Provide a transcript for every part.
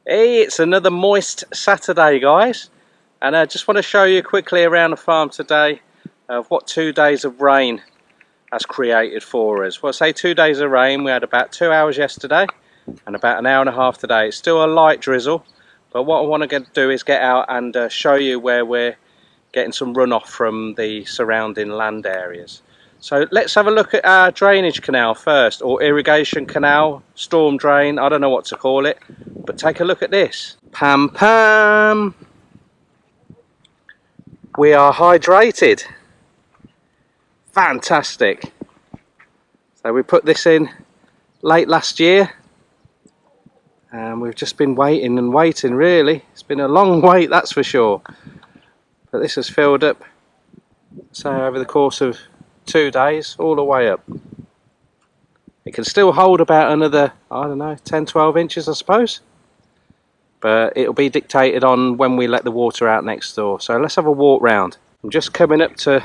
Hey, it's another moist Saturday, guys, and I just want to show you quickly around the farm today of what 2 days of rain has created for us. Well, say 2 days of rain. We had about 2 hours yesterday and about an hour and a half today. It's still a light drizzle, but what I want to do is get out and show you where we're getting some runoff from the surrounding land areas. So let's have a look at our drainage canal first, or irrigation canal, storm drain, I don't know what to call it, but take a look at this. Pam pam! We are hydrated. Fantastic. So we put this in late last year and we've just been waiting and waiting, really. It's been a long wait, that's for sure. But this has filled up, so over the course of 2 days, all the way up. It can still hold about another, I don't know, 10-12 inches I suppose, but it'll be dictated on when we let the water out next door. So let's have a walk round. I'm just coming up to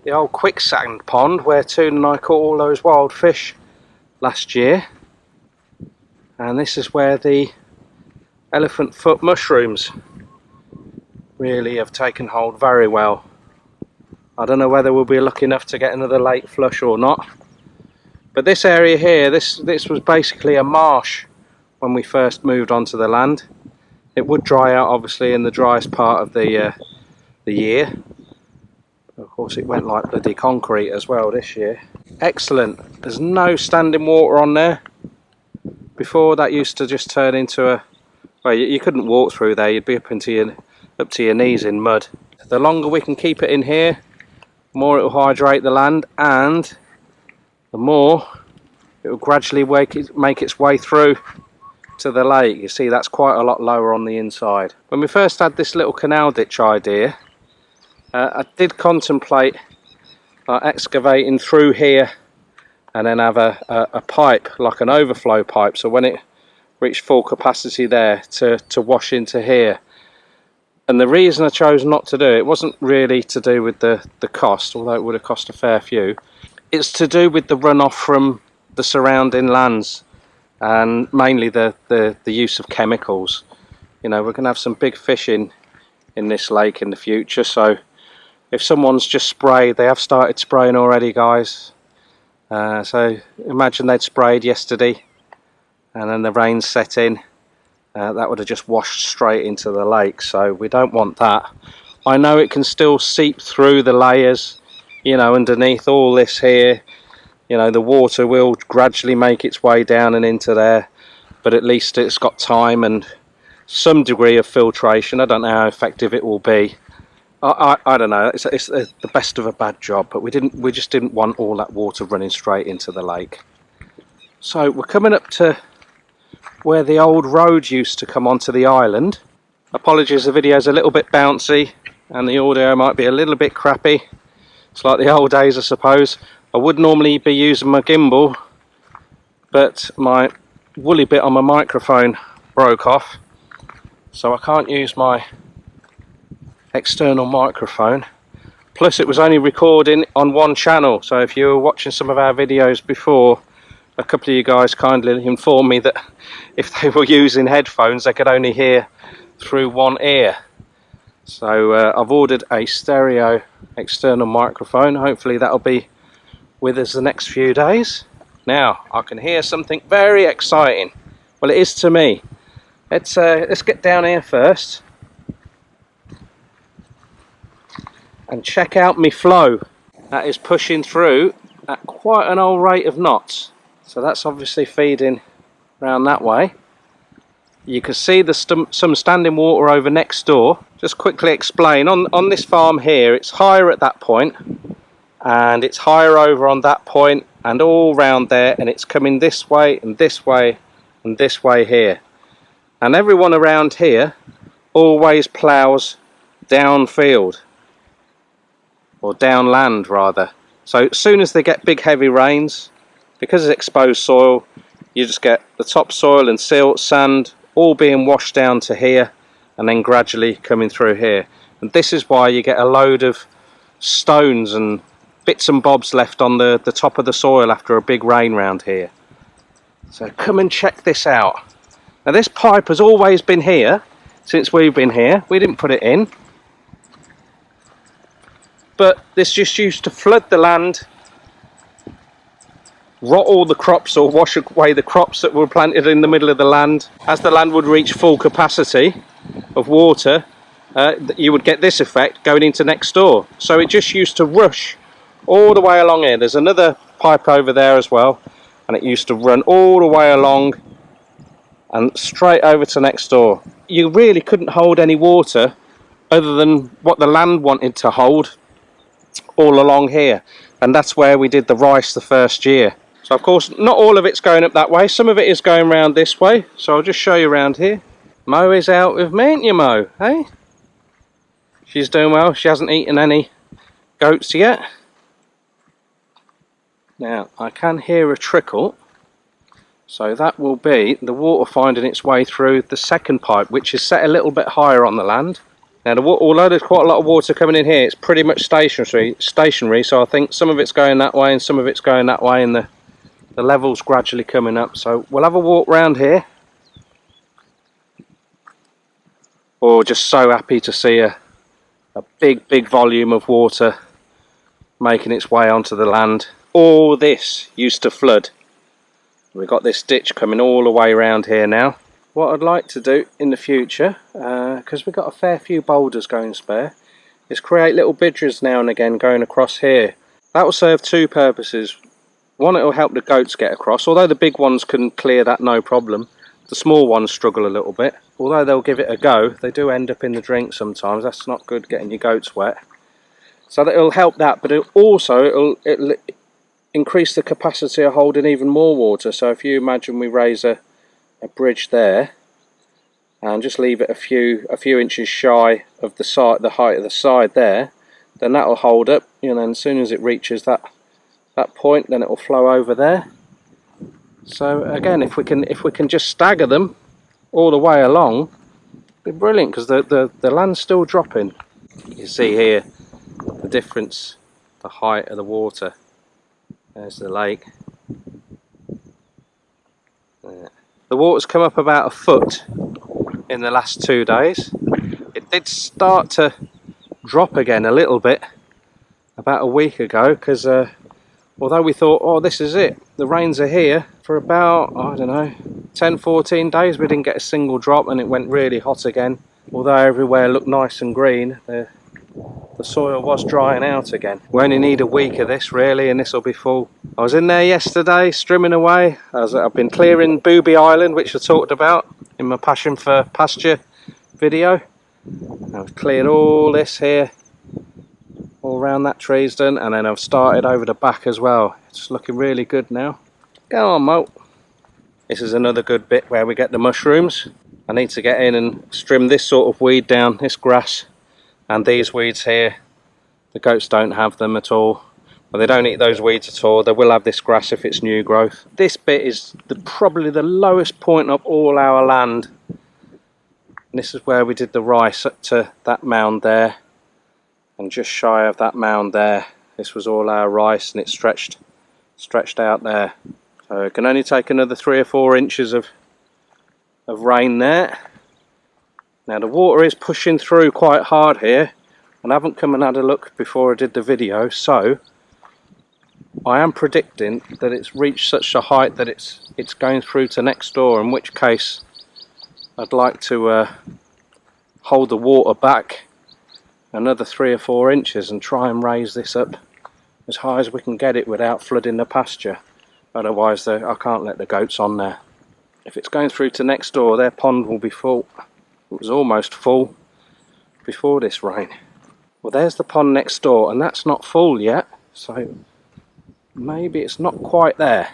the old quicksand pond where Toon and I caught all those wild fish last year, and this is where the elephant foot mushrooms really have taken hold very well. I don't know whether we'll be lucky enough to get another lake flush or not, but this area here, this was basically a marsh when we first moved onto the land. It would dry out obviously in the driest part of the year. Of course it went like bloody concrete as well this year. Excellent. There's no standing water on there. Before, that used to just turn into a, well, you couldn't walk through there, you'd be up to your knees in mud. The longer we can keep it in here, the more it will hydrate the land, and the more it will gradually make its way through to the lake. You see, that's quite a lot lower on the inside. When we first had this little canal ditch idea, I did contemplate excavating through here and then have a pipe, like an overflow pipe, so when it reached full capacity there, to wash into here. And the reason I chose not to do it wasn't really to do with the cost, although it would have cost a fair few. It's to do with the runoff from the surrounding lands, and mainly the use of chemicals. You know, we're going to have some big fish in this lake in the future, so if someone's just sprayed, they have started spraying already, guys. So imagine they'd sprayed yesterday and then the rain set in. That would have just washed straight into the lake, so we don't want that. I know it can still seep through the layers, you know, underneath all this here. You know, the water will gradually make its way down and into there, but at least it's got time and some degree of filtration. I don't know how effective it will be. I don't know, it's the best of a bad job, but we just didn't want all that water running straight into the lake. So we're coming up to where the old road used to come onto the island. Apologies, the video's a little bit bouncy and the audio might be a little bit crappy. It's like the old days, I suppose. I would normally be using my gimbal, but my woolly bit on my microphone broke off, so I can't use my external microphone. Plus it was only recording on one channel, so if you were watching some of our videos before, a couple of you guys kindly informed me that if they were using headphones they could only hear through one ear. So I've ordered a stereo external microphone. Hopefully that'll be with us the next few days. Now I can hear something very exciting. Well, it is to me. Let's get down here first and check out my flow. That is pushing through at quite an old rate of knots. So that's obviously feeding around that way. You can see some standing water over next door. Just quickly explain, on this farm here, it's higher at that point, and it's higher over on that point, and all round there, and it's coming this way, and this way, and this way here. And everyone around here always ploughs downfield, or downland rather. So as soon as they get big heavy rains, because it's exposed soil, you just get the topsoil and silt, sand, all being washed down to here and then gradually coming through here. And this is why you get a load of stones and bits and bobs left on the top of the soil after a big rain round here. So come and check this out. Now this pipe has always been here since we've been here. We didn't put it in, but this just used to flood the land, rot all the crops or wash away the crops that were planted in the middle of the land. As the land would reach full capacity of water, you would get this effect going into next door. So it just used to rush all the way along here. There's another pipe over there as well, and it used to run all the way along and straight over to next door. You really couldn't hold any water other than what the land wanted to hold all along here, and that's where we did the rice the first year. So of course not all of it's going up that way, some of it is going around this way, so I'll just show you around here. Mo is out with me, ain't you, Mo? Hey? She's doing well. She hasn't eaten any goats yet. Now I can hear a trickle, so that will be the water finding its way through the second pipe, which is set a little bit higher on the land. Now although there's quite a lot of water coming in here, it's pretty much stationary, so I think some of it's going that way and some of it's going that way, and the level's gradually coming up. So we'll have a walk round here. Or just so happy to see a big volume of water making its way onto the land. All this used to flood. We've got this ditch coming all the way around here now. What I'd like to do in the future, because we've got a fair few boulders going spare, is create little bridges now and again going across here. That will serve two purposes. One, it will help the goats get across, although the big ones can clear that no problem. The small ones struggle a little bit. Although they'll give it a go, they do end up in the drink sometimes. That's not good, getting your goats wet. So that it'll help that, but it'll increase the capacity of holding even more water. So if you imagine we raise a bridge there and just leave it a few inches shy of the height of the side there, then that'll hold up. And then as soon as it reaches that point, then it will flow over there. So again, if we can just stagger them all the way along, it'd be brilliant, because the land's still dropping. You can see here the difference, the height of the water. There's the lake. There. The water's come up about a foot in the last 2 days. It did start to drop again a little bit about a week ago, because although we thought, oh, this is it, the rains are here, for about, I don't know, 10-14 days we didn't get a single drop, and it went really hot again. Although everywhere looked nice and green, the soil was drying out again. We only need a week of this really, and this will be full. I was in there yesterday strimming away. I've been clearing Booby Island, which I talked about in my Passion for Pasture video. I've cleared all this here, all around that tree's done, and then I've started over the back as well. It's looking really good now. Go on, Mo. This is another good bit where we get the mushrooms. I need to get in and trim this sort of weed down, this grass, and these weeds here. The goats don't have them at all. Well, they don't eat those weeds at all. They will have this grass if it's new growth. This bit is probably the lowest point of all our land. And this is where we did the rice, up to that mound there, and just shy of that mound there. This was all our rice, and it stretched out there. So it can only take another 3 or 4 inches of rain there. Now the water is pushing through quite hard here, and I haven't come and had a look before I did the video, so I am predicting that it's reached such a height that it's going through to next door, in which case I'd like to hold the water back another 3 or 4 inches and try and raise this up as high as we can get it without flooding the pasture. Otherwise I can't let the goats on there. If it's going through to next door, their pond will be full. It was almost full before this rain. Well, there's the pond next door, and that's not full yet, so maybe it's not quite there.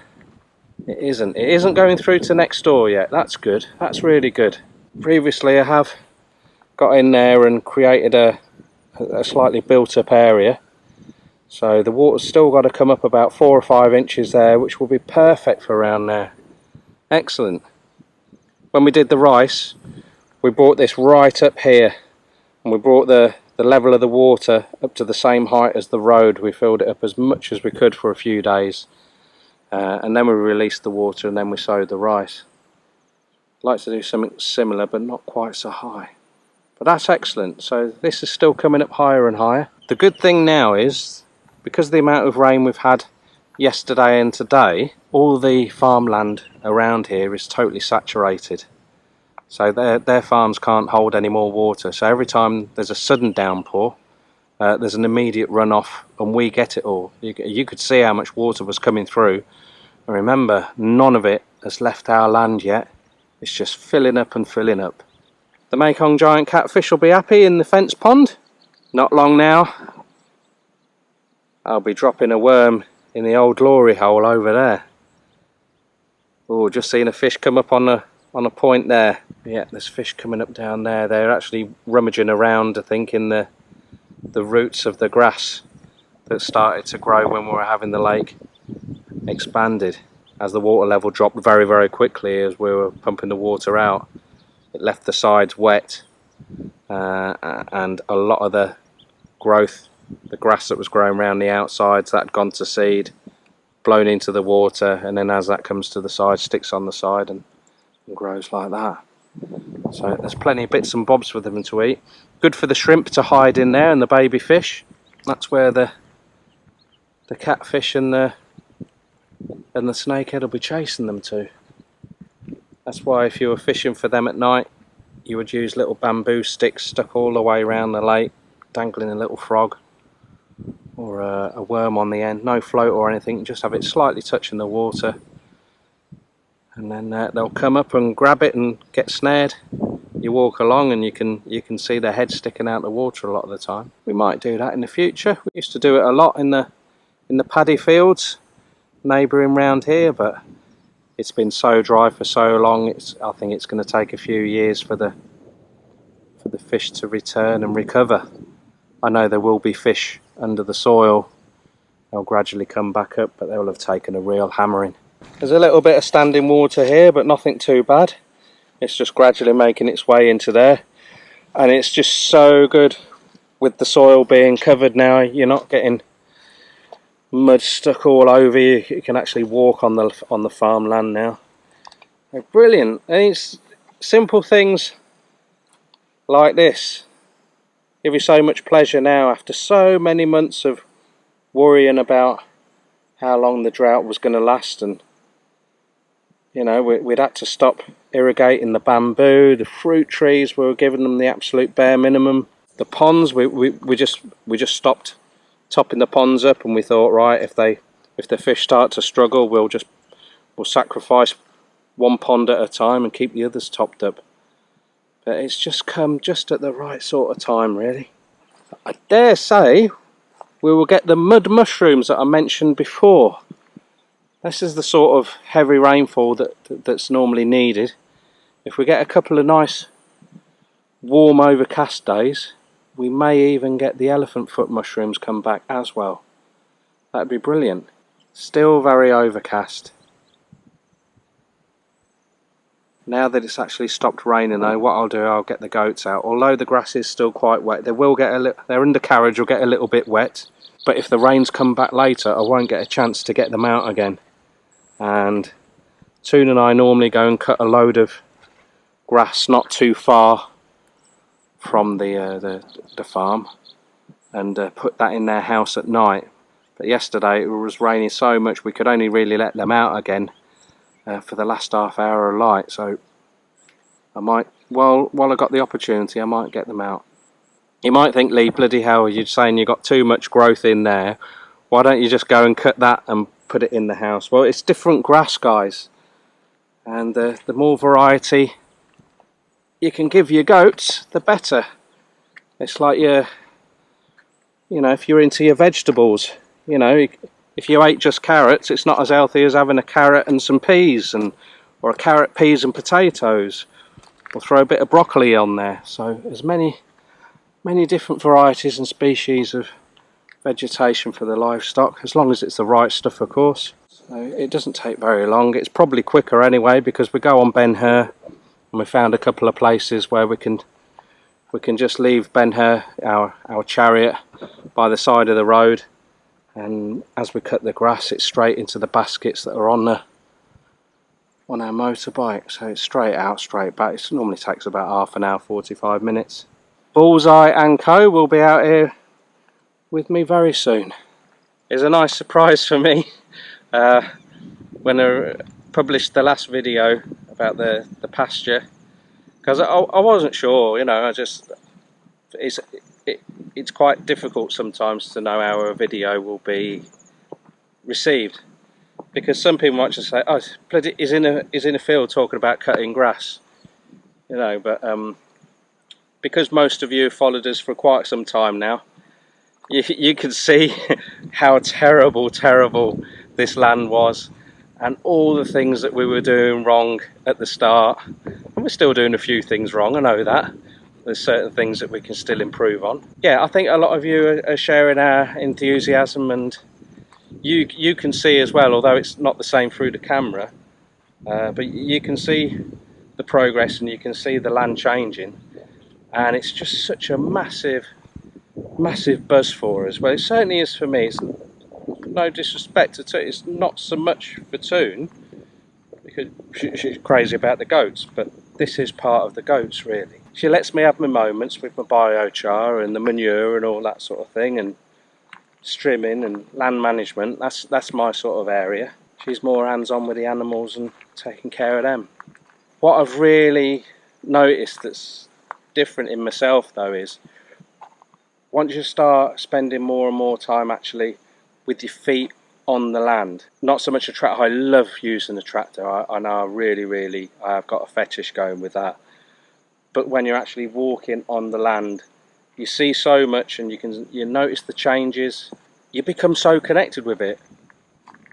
It isn't going through to next door yet. That's good. That's really good. Previously I have got in there and created a slightly built up area, so the water's still got to come up about 4 or 5 inches there, which will be perfect for around there. Excellent. When we did the rice, we brought this right up here, and we brought the level of the water up to the same height as the road. We filled it up as much as we could for a few days, and then we released the water, and then we sowed the rice. I'd like to do something similar but not quite so high. But that's excellent. So this is still coming up higher and higher. The good thing now is, because of the amount of rain we've had yesterday and today, all the farmland around here is totally saturated. So their farms can't hold any more water. So every time there's a sudden downpour, there's an immediate runoff and we get it all. You could see how much water was coming through. And remember, none of it has left our land yet. It's just filling up and filling up. The Mekong giant catfish will be happy in the fence pond. Not long now, I'll be dropping a worm in the old glory hole over there. Oh, just seen a fish come up on a point there. Yeah, there's fish coming up down there. They're actually rummaging around, I think, in the roots of the grass that started to grow when we were having the lake expanded. As the water level dropped very, very quickly as we were pumping the water out, it left the sides wet, and a lot of the growth, the grass that was growing around the outsides, that had gone to seed, blown into the water, and then as that comes to the side, sticks on the side and grows like that. So there's plenty of bits and bobs for them to eat. Good for the shrimp to hide in there and the baby fish. That's where the catfish and the snakehead will be chasing them to. That's why if you were fishing for them at night, you would use little bamboo sticks stuck all the way around the lake, dangling a little frog or a worm on the end. No float or anything, just have it slightly touching the water, and then they'll come up and grab it and get snared. You walk along and you can see their head sticking out the water a lot of the time. We might do that in the future. We used to do it a lot in the paddy fields neighbouring round here, but it's been so dry for so long. I think it's going to take a few years for the fish to return and recover. I know there will be fish under the soil. They'll gradually come back up, but they'll have taken a real hammering. There's a little bit of standing water here, but nothing too bad. It's just gradually making its way into there, and it's just so good with the soil being covered now. You're not getting mud stuck all over you. You can actually walk on the farmland now. They're brilliant. And it's simple things like this give you so much pleasure now after so many months of worrying about how long the drought was going to last, and you know, we'd had to stop irrigating the bamboo. The fruit trees, we were giving them the absolute bare minimum. The ponds, we just stopped topping the ponds up, and we thought, right, if the fish start to struggle, we'll sacrifice one pond at a time and keep the others topped up. But it's just come just at the right sort of time, really. I dare say we will get the mud mushrooms that I mentioned before. This is the sort of heavy rainfall that's normally needed. If we get a couple of nice warm overcast days, we may even get the elephant foot mushrooms come back as well. That'd be brilliant. Still very overcast. Now that it's actually stopped raining though, what I'll do, I'll get the goats out. Although the grass is still quite wet, their undercarriage will get a little bit wet. But if the rains come back later, I won't get a chance to get them out again. And Toon and I normally go and cut a load of grass not too far from the farm, and put that in their house at night. But yesterday it was raining so much we could only really let them out again for the last half hour of light. So I might, while I got the opportunity, I might get them out. You might think, Lee, bloody hell, you're saying you got too much growth in there. Why don't you just go and cut that and put it in the house? Well, it's different grass, guys, and the more variety you can give your goats, the better. It's like you know, if you're into your vegetables, you know, if you ate just carrots, it's not as healthy as having a carrot and some peas, or a carrot, peas and potatoes, or throw a bit of broccoli on there. So there's many different varieties and species of vegetation for the livestock, as long as it's the right stuff, of course. So it doesn't take very long. It's probably quicker anyway, because we go on Ben Hur, and we found a couple of places where we can just leave Ben Hur, our chariot, by the side of the road, and as we cut the grass, it's straight into the baskets that are on on our motorbike, so it's straight out, straight back. It normally takes about half an hour, 45 minutes. Bullseye and Co will be out here with me very soon. It's a nice surprise for me when I published the last video about the pasture, because I wasn't sure, you know. It's quite difficult sometimes to know how a video will be received, because some people might just say, oh, he's in a field talking about cutting grass, you know. But because most of you have followed us for quite some time now, you can see how terrible this land was, and all the things that we were doing wrong at the start. And we're still doing a few things wrong, I know that. There's certain things that we can still improve on. Yeah, I think a lot of you are sharing our enthusiasm, and you can see as well, although it's not the same through the camera, but you can see the progress and you can see the land changing, and it's just such a massive buzz for us. Well, it certainly is for me. It's no disrespect to Toon, it's not so much for Toon, because she's crazy about the goats, but this is part of the goats, really. She lets me have my moments with my biochar and the manure and all that sort of thing, and trimming and land management. That's my sort of area. She's more hands-on with the animals and taking care of them. What I've really noticed that's different in myself though is, once you start spending more and more time actually with your feet on the land, not so much a tractor. I love using the tractor. I know I've got a fetish going with that. But when you're actually walking on the land, you see so much, and you notice the changes. You become so connected with it,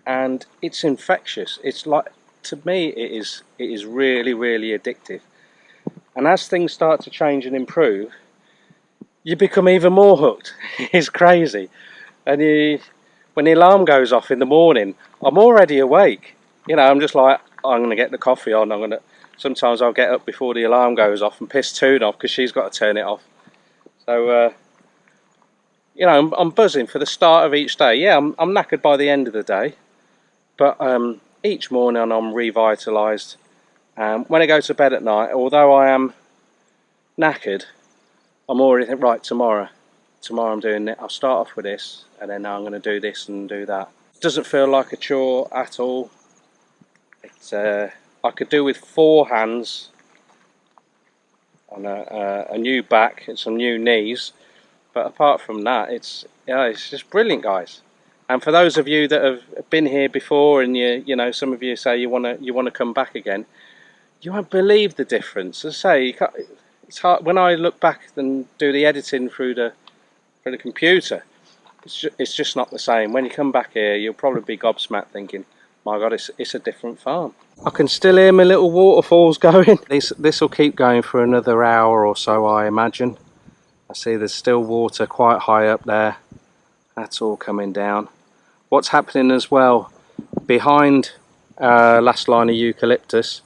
and it's infectious. It's like, to me, it is really addictive. And as things start to change and improve, you become even more hooked. It's crazy. And when the alarm goes off in the morning, I'm already awake. You know, I'm just like, I'm going to get the coffee on. Sometimes I'll get up before the alarm goes off and piss Toon off, because she's got to turn it off. So, you know, I'm buzzing for the start of each day. Yeah, I'm knackered by the end of the day, but each morning I'm revitalised. When I go to bed at night, although I am knackered, I'm already thinking, right, tomorrow I'm doing it. I'll start off with this, and then I'm going to do this and do that. It doesn't feel like a chore at all. It's I could do with 4 hands on a new back and some new knees, but apart from that, it's just brilliant, guys. And for those of you that have been here before, and you know, some of you say you want to come back again, you won't believe the difference. As I say, it's hard when I look back and do the editing through the computer. It's just not the same. When you come back here, you'll probably be gobsmacked, thinking, my God, it's a different farm. I can still hear my little waterfalls going. This will keep going for another hour or so, I imagine. I see there's still water quite high up there. That's all coming down. What's happening as well, behind last line of eucalyptus,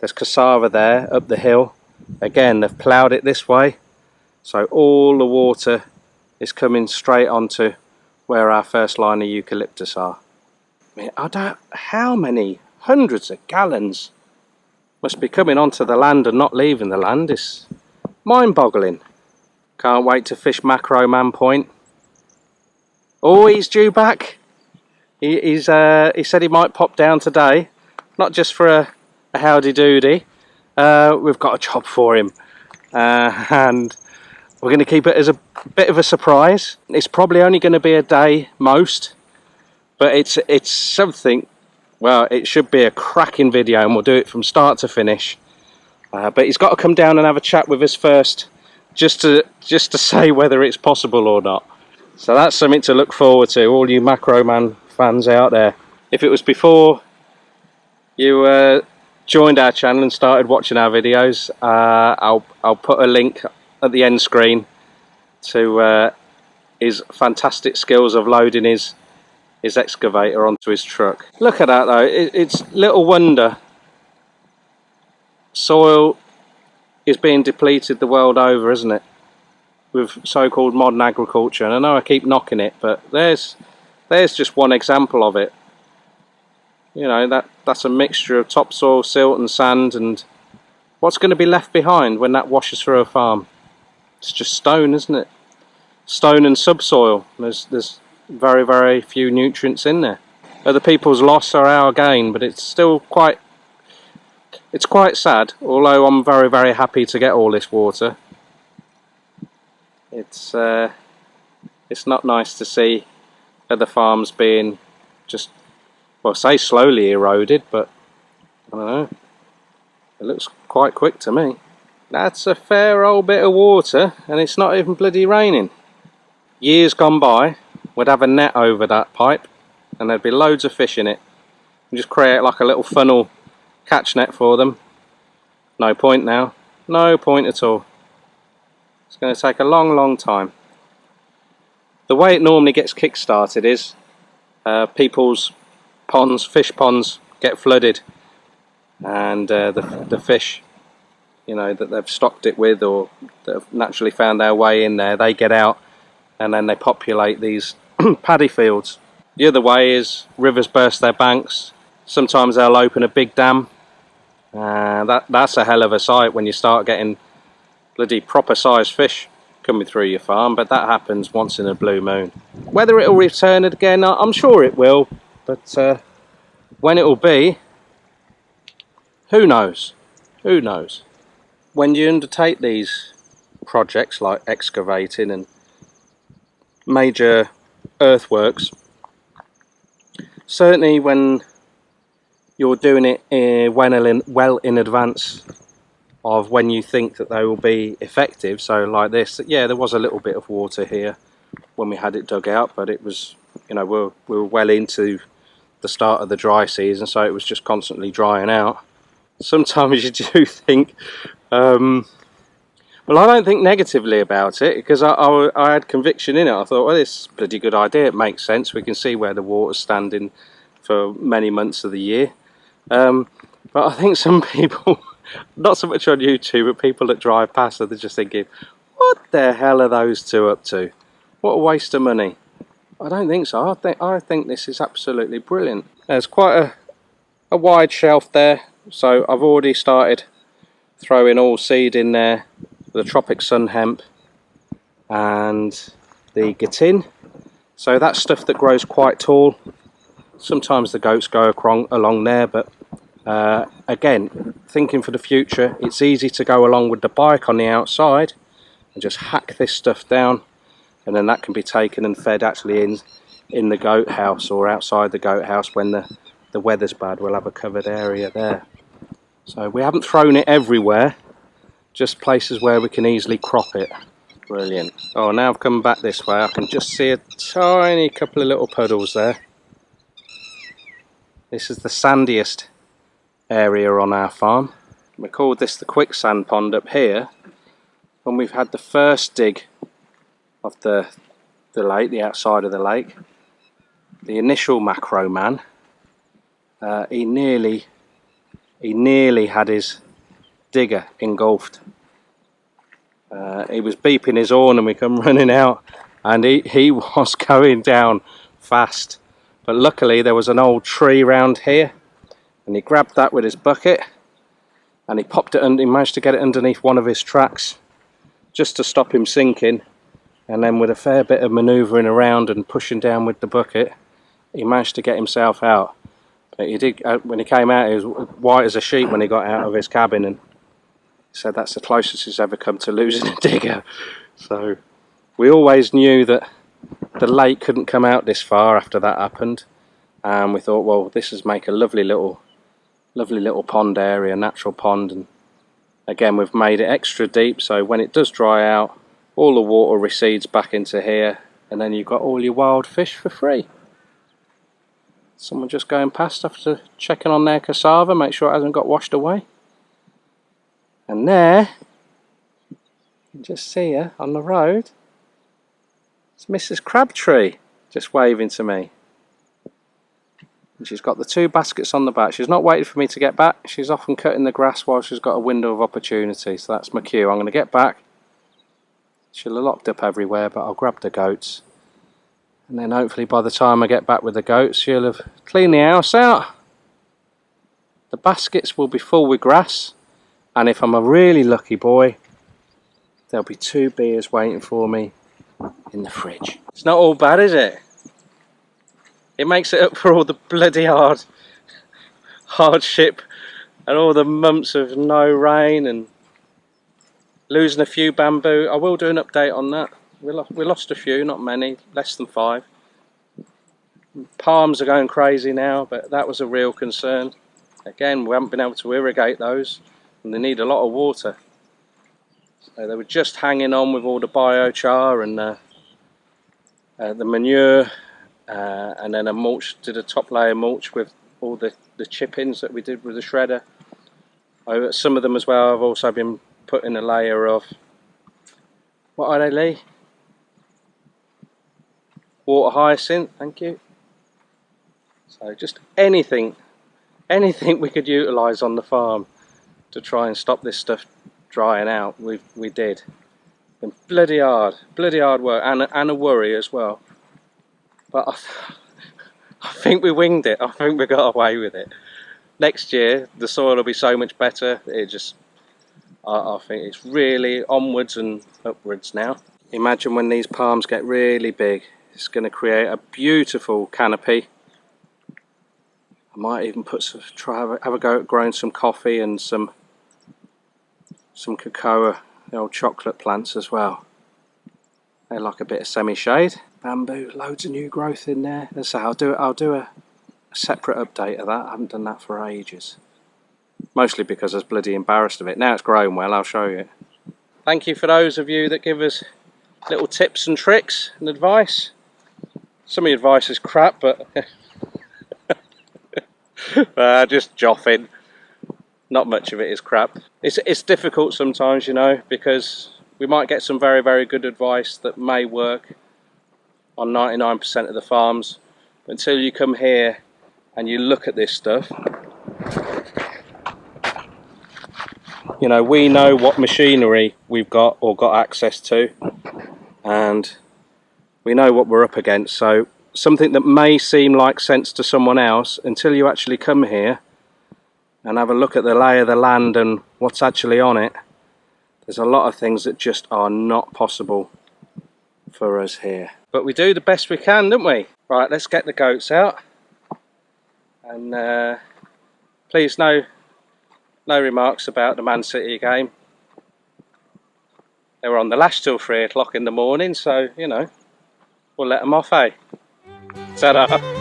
there's cassava there up the hill. Again, they've ploughed it this way, so all the water is coming straight onto where our first line of eucalyptus are. I mean, I don't, how many hundreds of gallons must be coming onto the land and not leaving the land. It's mind-boggling. Can't wait to fish Macro Man Point. Oh, he's due back. He said he might pop down today, not just for a howdy-doody. We've got a job for him, and we're going to keep it as a bit of a surprise. It's probably only going to be a day most, but it's something. Well, it should be a cracking video, and we'll do it from start to finish. But he's got to come down and have a chat with us first, just to say whether it's possible or not. So that's something to look forward to, all you Macro Man fans out there. If it was before you joined our channel and started watching our videos, I'll put a link at the end screen to his fantastic skills of loading his excavator onto his truck. Look at that though, it's little wonder soil is being depleted the world over, isn't it, with so-called modern agriculture. And I know I keep knocking it, but there's just one example of it. You know, that's a mixture of topsoil, silt and sand, and what's going to be left behind when that washes through a farm? It's just stone, isn't it? Stone and subsoil. There's very, very few nutrients in there. Other people's loss are our gain, but it's still quite sad, although I'm very, very happy to get all this water. It's not nice to see other farms being just, well, say slowly eroded, but I don't know, it looks quite quick to me. That's a fair old bit of water, and it's not even bloody raining. Years gone by, we'd have a net over that pipe and there'd be loads of fish in it. You just create like a little funnel catch net for them. No point now, no point at all. It's going to take a long time. The way it normally gets kick-started is people's ponds, fish ponds, get flooded, and the fish, you know, that they've stocked it with or that have naturally found their way in there, they get out and then they populate these paddy fields. The other way is rivers burst their banks. Sometimes they'll open a big dam. That's a hell of a sight when you start getting bloody proper sized fish coming through your farm, but that happens once in a blue moon. Whether it'll return again, I'm sure it will, but when it will be, who knows? Who knows? When you undertake these projects like excavating and major earthworks, certainly when you're doing it well in advance of when you think that they will be effective, so like this, yeah, there was a little bit of water here when we had it dug out, but it was, you know, we were well into the start of the dry season, so it was just constantly drying out. Sometimes you do think, well, I don't think negatively about it, because I had conviction in it. I thought, well, this is a pretty good idea, it makes sense, we can see where the water's standing for many months of the year. But I think some people, not so much on YouTube, but people that drive past, they're just thinking, what the hell are those two up to? What a waste of money. I don't think so. I think this is absolutely brilliant. There's quite a wide shelf there, so I've already started throwing all seed in there, the tropic sun hemp and the gatin. So that's stuff that grows quite tall. Sometimes the goats go along there, but again, thinking for the future, it's easy to go along with the bike on the outside and just hack this stuff down, and then that can be taken and fed actually in the goat house or outside the goat house when the weather's bad. We'll have a covered area there. So we haven't thrown it everywhere, just places where we can easily crop it. Brilliant. Oh, now I've come back this way, I can just see a tiny couple of little puddles there. This is the sandiest area on our farm. We called this the quicksand pond up here when we've had the first dig of the lake, the outside of the lake. The initial macro man, he nearly had his digger engulfed. He was beeping his horn and we come running out, and he was going down fast. But luckily there was an old tree round here, and he grabbed that with his bucket and he popped it under, he managed to get it underneath one of his tracks just to stop him sinking, and then with a fair bit of manoeuvring around and pushing down with the bucket, he managed to get himself out. But he did, when he came out, he was white as a sheet when he got out of his cabin, and he said that's the closest he's ever come to losing a digger. So we always knew that the lake couldn't come out this far after that happened, and we thought, well, this is make a lovely little pond area, natural pond. And again, we've made it extra deep, so when it does dry out, all the water recedes back into here, and then you've got all your wild fish for free. Someone just going past after checking on their cassava, make sure it hasn't got washed away. And there, you can just see her on the road. It's Mrs. Crabtree just waving to me. And she's got the two baskets on the back. She's not waiting for me to get back. She's often cutting the grass while she's got a window of opportunity. So that's my cue. I'm going to get back. She'll have locked up everywhere, but I'll grab the goats. And then hopefully by the time I get back with the goats, she'll have cleaned the house out. the baskets will be full with grass, and if I'm a really lucky boy, there'll be 2 beers waiting for me in the fridge. It's not all bad, is it? It makes it up for all the bloody hardship and all the months of no rain and losing a few bamboo. I will do an update on that. We lost a few, not many, less than 5. Palms are going crazy now, but that was a real concern. Again, we haven't been able to irrigate those, and they need a lot of water. So they were just hanging on with all the biochar and the manure, and then did a top layer mulch with all the chip-ins that we did with the shredder. Some of them as well, I've also been putting a layer of, what are they, Lee? Water hyacinth, thank you. So just anything we could utilise on the farm to try and stop this stuff drying out, we did. Been bloody hard work, and a worry as well. But I think we winged it. I think we got away with it. Next year the soil will be so much better. I think it's really onwards and upwards now. Imagine when these palms get really big, it's going to create a beautiful canopy. I might even have a go at growing some coffee and some cocoa, the old chocolate plants as well. They like a bit of semi-shade. Bamboo, loads of new growth in there. As I say, I'll do a separate update of that. I haven't done that for ages. Mostly because I was bloody embarrassed of it. Now it's growing well, I'll show you. Thank you for those of you that give us little tips and tricks and advice. Some of the advice is crap, but just joffing. Not much of it is crap. It's difficult sometimes, you know, because we might get some very, very good advice that may work on 99% of the farms. But until you come here and you look at this stuff, you know, we know what machinery we've got or got access to, and we know what we're up against. So something that may seem like sense to someone else, until you actually come here and have a look at the lay of the land and what's actually on it, there's a lot of things that just are not possible for us here. But we do the best we can, don't we? Right, let's get the goats out. And please, no remarks about the Man City game. They were on the lash till 3 o'clock in the morning, so, you know, we'll let them off, eh? Ta-da!